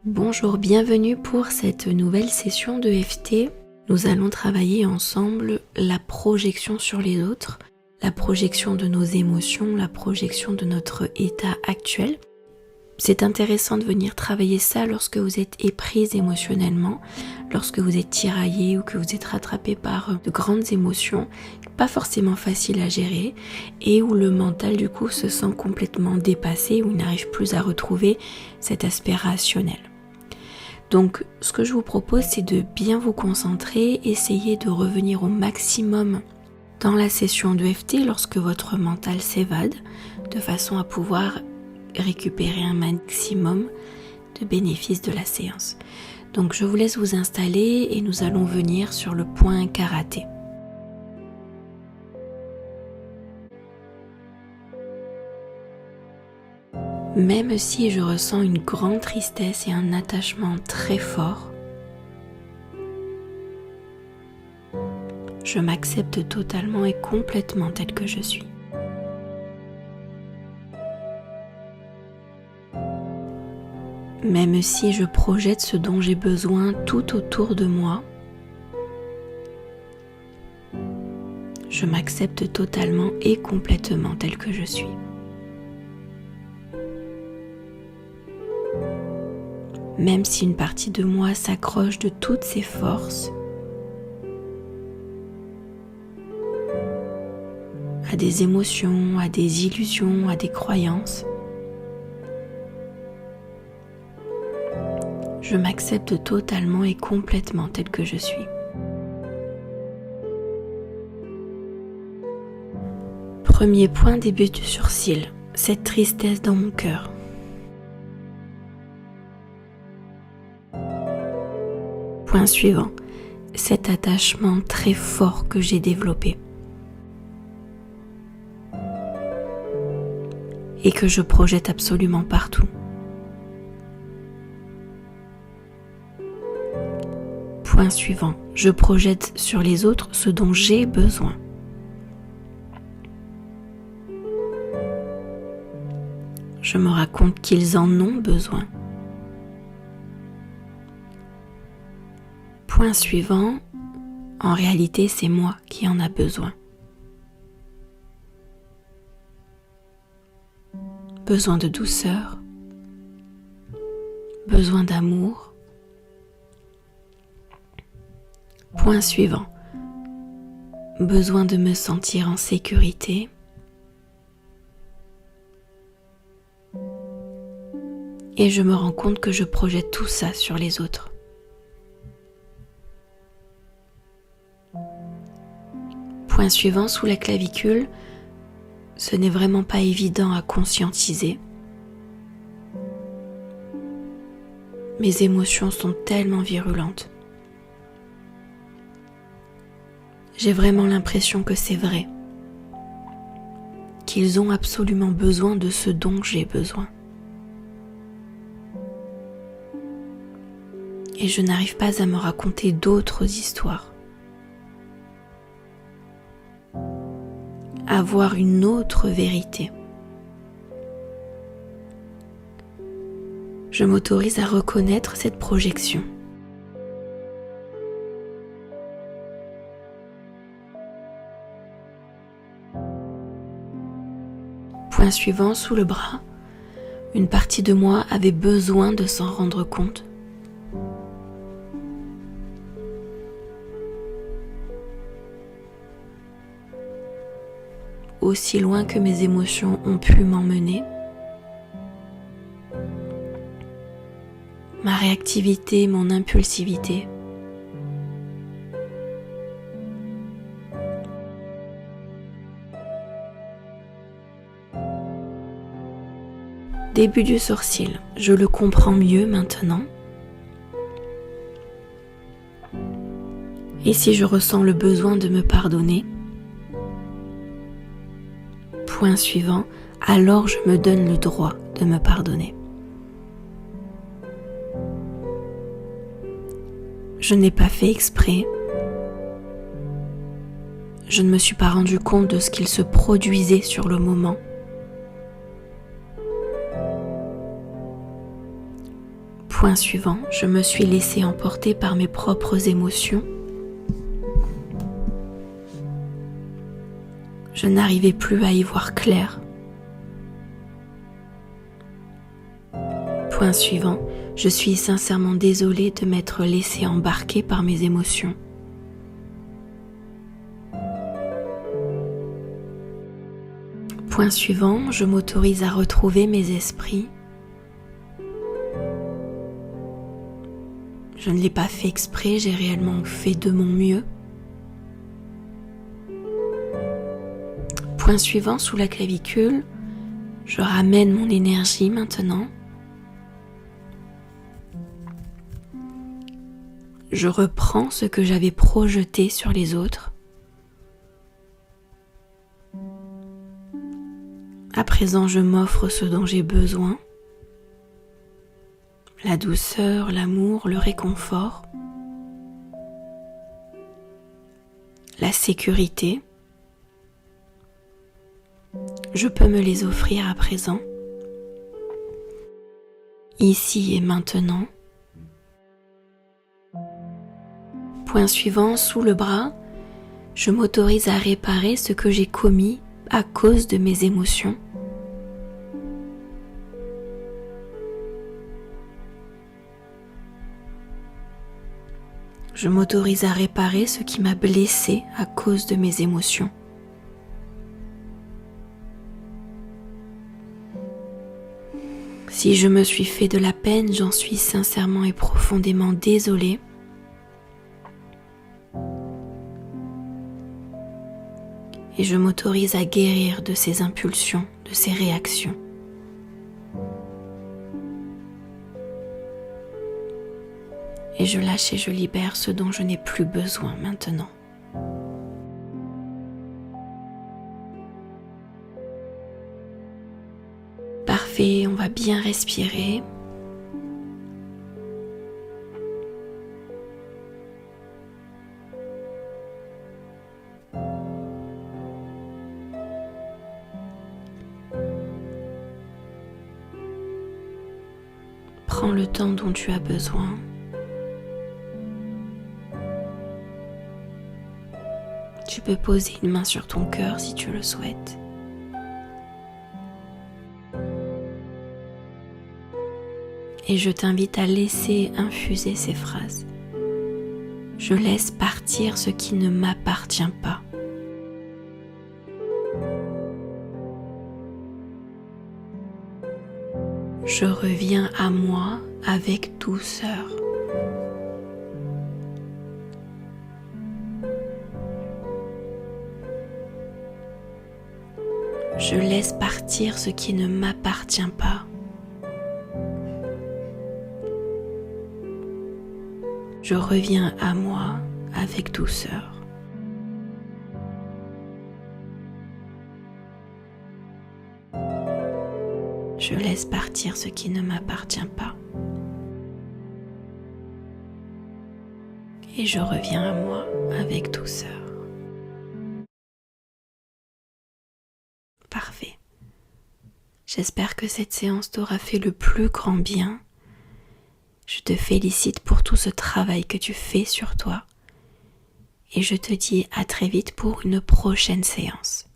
Bonjour, bienvenue pour cette nouvelle session de FT. Nous allons travailler ensemble la projection sur les autres, la projection de nos émotions, la projection de notre état actuel. C'est intéressant de venir travailler ça lorsque vous êtes éprise émotionnellement, lorsque vous êtes tiraillé ou que vous êtes rattrapé par de grandes émotions, pas forcément faciles à gérer, et où le mental du coup se sent complètement dépassé, où il n'arrive plus à retrouver cet aspect rationnel. Donc ce que je vous propose, c'est de bien vous concentrer, essayer de revenir au maximum dans la session de FT lorsque votre mental s'évade, de façon à pouvoir récupérer un maximum de bénéfices de la séance. Donc je vous laisse vous installer et nous allons venir sur le point karaté. Même si je ressens une grande tristesse et un attachement très fort, je m'accepte totalement et complètement tel que je suis. Même si je projette ce dont j'ai besoin tout autour de moi, je m'accepte totalement et complètement tel que je suis. Même si une partie de moi s'accroche de toutes ses forces à des émotions, à des illusions, à des croyances, je m'accepte totalement et complètement tel que je suis. Premier point, début du sourcil, cette tristesse dans mon cœur. Point suivant, cet attachement très fort que j'ai développé et que je projette absolument partout. Point suivant, je projette sur les autres ce dont j'ai besoin. Je me raconte qu'ils en ont besoin. Point suivant, en réalité c'est moi qui en a besoin. Besoin de douceur, besoin d'amour. Point suivant, besoin de me sentir en sécurité. Et je me rends compte que je projette tout ça sur les autres. Point suivant, sous la clavicule, ce n'est vraiment pas évident à conscientiser. Mes émotions sont tellement virulentes. J'ai vraiment l'impression que c'est vrai, qu'ils ont absolument besoin de ce dont j'ai besoin. Et je n'arrive pas à me raconter d'autres histoires. Avoir une autre vérité. Je m'autorise à reconnaître cette projection. Point suivant, sous le bras, une partie de moi avait besoin de s'en rendre compte. Aussi loin que mes émotions ont pu m'emmener, ma réactivité, mon impulsivité. Début du sourcil, je le comprends mieux maintenant. Et si je ressens le besoin de me pardonner, point suivant, alors je me donne le droit de me pardonner. Je n'ai pas fait exprès. Je ne me suis pas rendu compte de ce qu'il se produisait sur le moment. Point suivant, je me suis laissé emporter par mes propres émotions. Je n'arrivais plus à y voir clair. Point suivant, je suis sincèrement désolée de m'être laissée embarquer par mes émotions. Point suivant, je m'autorise à retrouver mes esprits. Je ne l'ai pas fait exprès, j'ai réellement fait de mon mieux. Point suivant, sous la clavicule, je ramène mon énergie maintenant. Je reprends ce que j'avais projeté sur les autres. À présent, je m'offre ce dont j'ai besoin. La douceur, l'amour, le réconfort, la sécurité. Je peux me les offrir à présent, ici et maintenant. Point suivant, sous le bras, je m'autorise à réparer ce que j'ai commis à cause de mes émotions. Je m'autorise à réparer ce qui m'a blessé à cause de mes émotions. Si je me suis fait de la peine, j'en suis sincèrement et profondément désolée. Et je m'autorise à guérir de ces impulsions, de ces réactions. Et je lâche et je libère ce dont je n'ai plus besoin maintenant. Parfait, on va bien respirer. Prends le temps dont tu as besoin. Tu peux poser une main sur ton cœur si tu le souhaites. Et je t'invite à laisser infuser ces phrases. Je laisse partir ce qui ne m'appartient pas. Je reviens à moi avec douceur. Je laisse partir ce qui ne m'appartient pas. Je reviens à moi avec douceur. Je laisse partir ce qui ne m'appartient pas. Et je reviens à moi avec douceur. Parfait. J'espère que cette séance t'aura fait le plus grand bien. Je te félicite pour tout ce travail que tu fais sur toi. Et je te dis à très vite pour une prochaine séance.